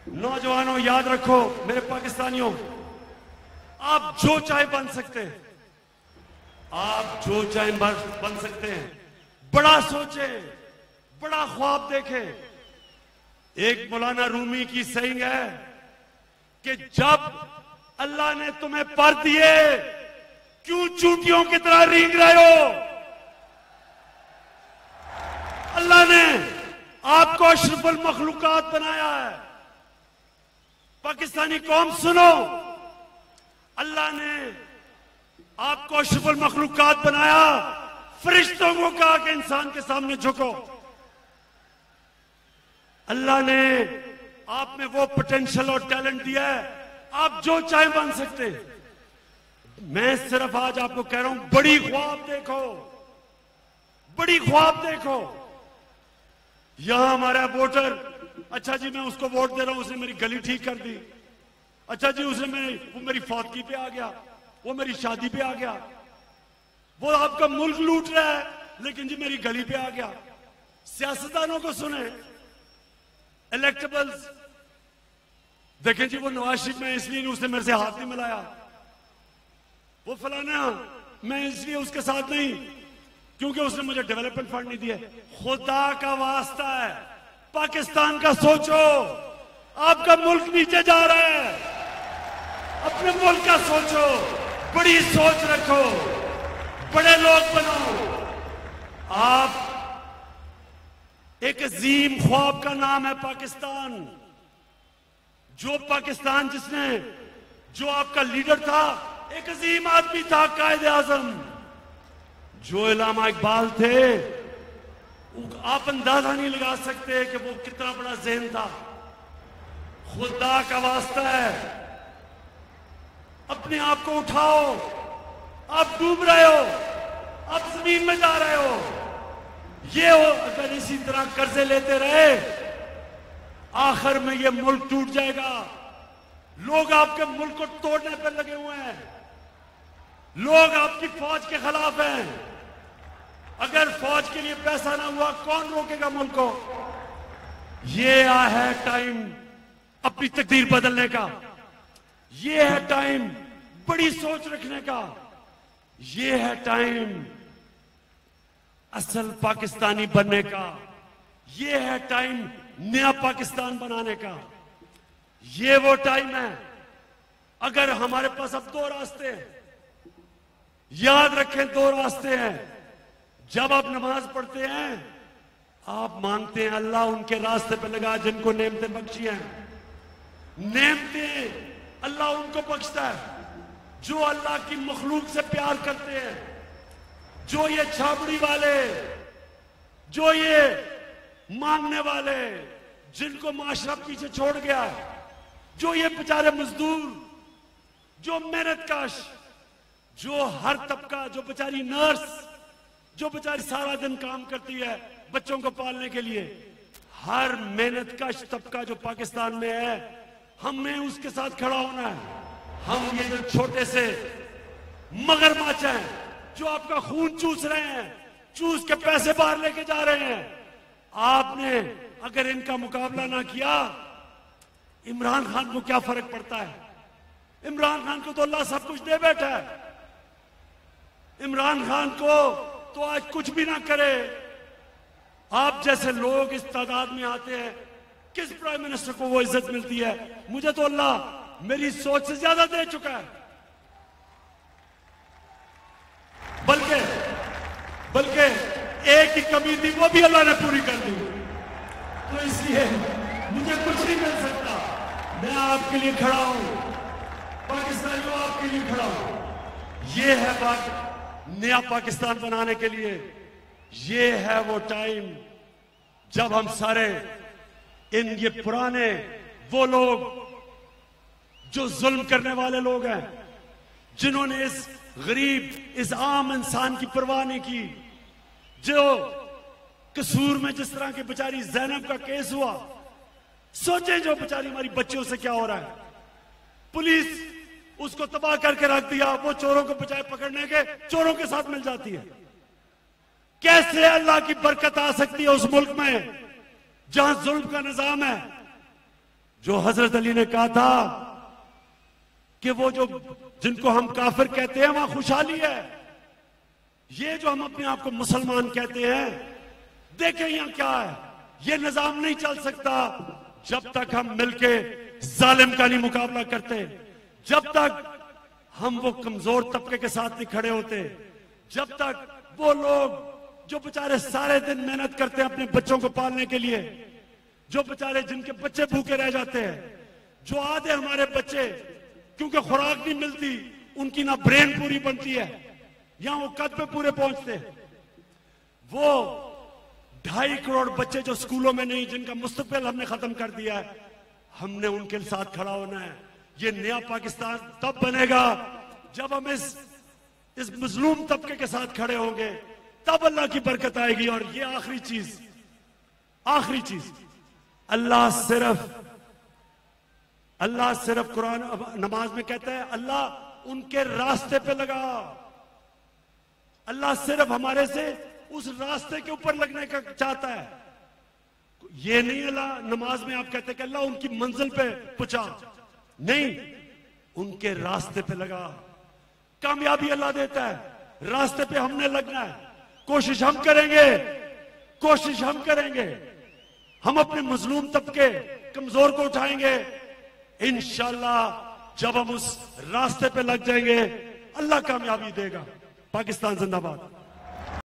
नौजवानों याद रखो, मेरे पाकिस्तानियों, आप जो चाहे बन सकते हैं, आप जो चाहे बन सकते हैं। बड़ा सोचें, बड़ा ख्वाब देखें। एक मौलाना रूमी की सहींग है कि जब अल्लाह ने तुम्हें पर दिए, क्यों चूंटियों की तरह रेंग रहे हो? अल्लाह ने आपको अशरफुल मखलूकात बनाया है। पाकिस्तानी कौम सुनो, अल्लाह ने आपको अशरफुल मखलूकात बनाया। फरिश्तों को कहा कि इंसान के सामने झुको। अल्लाह ने आप में वो पोटेंशियल और टैलेंट दिया है, आप जो चाहे बन सकते। मैं सिर्फ आज आपको कह रहा हूं, बड़ी ख्वाब देखो, बड़ी ख्वाब देखो। यहां हमारा वोटर, अच्छा जी मैं उसको वोट दे रहा हूं, उसने मेरी गली ठीक कर दी। अच्छा जी वो मेरी फौतगी पे आ गया, वो मेरी शादी पे आ गया, वो आपका मुल्क लूट रहा है, लेकिन जी मेरी गली पे आ गया। सियासतदानों को सुने, इलेक्टेबल्स देखें जी, वो नवाज शरीफ में इसलिए उसने मेरे से हाथ नहीं मिलाया, वो फलाना मैं इसलिए उसके साथ नहीं क्योंकि उसने मुझे डेवलपमेंट फंड नहीं दिया। खुदा का वास्ता है, पाकिस्तान का सोचो। आपका मुल्क नीचे जा रहा है, अपने मुल्क का सोचो, बड़ी सोच रखो, बड़े लोग बनो। आप एक अजीम ख्वाब का नाम है पाकिस्तान। जो पाकिस्तान जिसने, जो आपका लीडर था, एक अजीम आदमी था, कायद आजम, जो इलामा इकबाल थे। आप अंदाजा नहीं लगा सकते कि वो कितना बड़ा ज़हन था। खुदा का वास्ता है, अपने आप को उठाओ। आप डूब रहे हो, आप जमीन में जा रहे हो। ये हो, अगर इसी तरह कर्जे लेते रहे, आखिर में ये मुल्क टूट जाएगा। लोग आपके मुल्क को तोड़ने पर लगे हुए हैं, लोग आपकी फौज के खिलाफ हैं। अगर फौज के लिए पैसा ना हुआ, कौन रोकेगा मुल्क को? ये है टाइम अपनी तकदीर बदलने का, ये है टाइम बड़ी सोच रखने का, ये है टाइम असल पाकिस्तानी बनने का, ये है टाइम नया पाकिस्तान बनाने का। ये वो टाइम है। अगर हमारे पास अब दो रास्ते हैं, याद रखें, दो रास्ते हैं। जब आप नमाज पढ़ते हैं, आप मांगते हैं अल्लाह उनके रास्ते पे लगा जिनको नेमतें बख्शी हैं। नेमतें अल्लाह उनको बख्शता है जो अल्लाह की मखलूक से प्यार करते हैं। जो ये छाबड़ी वाले, जो ये मांगने वाले, जिनको माशरा पीछे छोड़ गया, जो ये बेचारे मजदूर, जो मेहनतकश, जो हर तबका, जो बेचारी नर्स, जो बेचारी सारा दिन काम करती है बच्चों को पालने के लिए, हर मेहनतकश तबका जो पाकिस्तान में है, हमें उसके साथ खड़ा होना है। हम ये जो छोटे से मगरमच्छ हैं, जो आपका खून चूस रहे हैं, चूस के पैसे बाहर लेके जा रहे हैं, आपने अगर इनका मुकाबला ना किया, इमरान खान को क्या फर्क पड़ता है? इमरान खान को तो अल्लाह सब कुछ दे बैठा है। इमरान खान को तो आज कुछ भी ना करे। आप जैसे लोग इस तादाद में आते हैं, किस प्राइम मिनिस्टर को वो इज्जत मिलती है? मुझे तो अल्लाह मेरी सोच से ज्यादा दे चुका है। बल्कि एक ही कमी थी, वो भी अल्लाह ने पूरी कर दी। तो इसलिए मुझे कुछ नहीं मिल सकता। मैं आपके लिए खड़ा हूं, पाकिस्तानियों आपके लिए खड़ा हूं। ये है बात नया पाकिस्तान बनाने के लिए। ये है वो टाइम जब हम सारे ये पुराने वो लोग जो जुल्म करने वाले लोग हैं, जिन्होंने इस गरीब, इस आम इंसान की परवाह नहीं की, जो कसूर में जिस तरह की बेचारी ज़ैनब का केस हुआ, सोचें जो बेचारी हमारी बच्चियों से क्या हो रहा है। पुलिस उसको तबाह करके रख दिया, वो चोरों को बचाए पकड़ने के, चोरों के साथ मिल जाती है। कैसे अल्लाह की बरकत आ सकती है उस मुल्क में जहां जुल्म का निजाम है? जो हजरत अली ने कहा था कि वो जो जिनको हम काफिर कहते हैं वहां खुशहाली है। ये जो हम अपने आप को मुसलमान कहते हैं, देखें यहां क्या है। ये निजाम नहीं चल सकता जब तक हम मिलके जालिम का नहीं मुकाबला करते, जब तक हम वो कमजोर तबके के साथ नहीं खड़े होते, जब तक वो लोग जो बेचारे सारे दिन मेहनत करते हैं अपने बच्चों को पालने के लिए, जो बेचारे जिनके बच्चे भूखे रह जाते हैं, जो आधे हमारे बच्चे क्योंकि खुराक नहीं मिलती उनकी ना ब्रेन पूरी बनती है, यहां वो कद पे पूरे पहुंचते हैं। वो 2.5 करोड़ बच्चे जो स्कूलों में नहीं, जिनका मुस्तकबिल हमने खत्म कर दिया है, हमने उनके साथ खड़ा होना है। ये नया पाकिस्तान तब बनेगा जब हम इस मजलूम तबके के साथ खड़े होंगे, तब अल्लाह की बरकत आएगी। और ये आखिरी चीज, अल्लाह सिर्फ कुरान नमाज में कहता है अल्लाह उनके रास्ते पे लगा। अल्लाह सिर्फ हमारे से उस रास्ते के ऊपर लगने का चाहता है। ये नहीं अल्लाह नमाज में आप कहते हैं कि अल्लाह उनकी मंजिल पे पहुंचा, नहीं, उनके रास्ते पे लगा। कामयाबी अल्लाह देता है, रास्ते पे हमने लगना है। कोशिश हम करेंगे, हम अपने मजलूम तबके कमजोर को उठाएंगे। इंशाअल्लाह जब हम उस रास्ते पे लग जाएंगे, अल्लाह कामयाबी देगा। पाकिस्तान जिंदाबाद।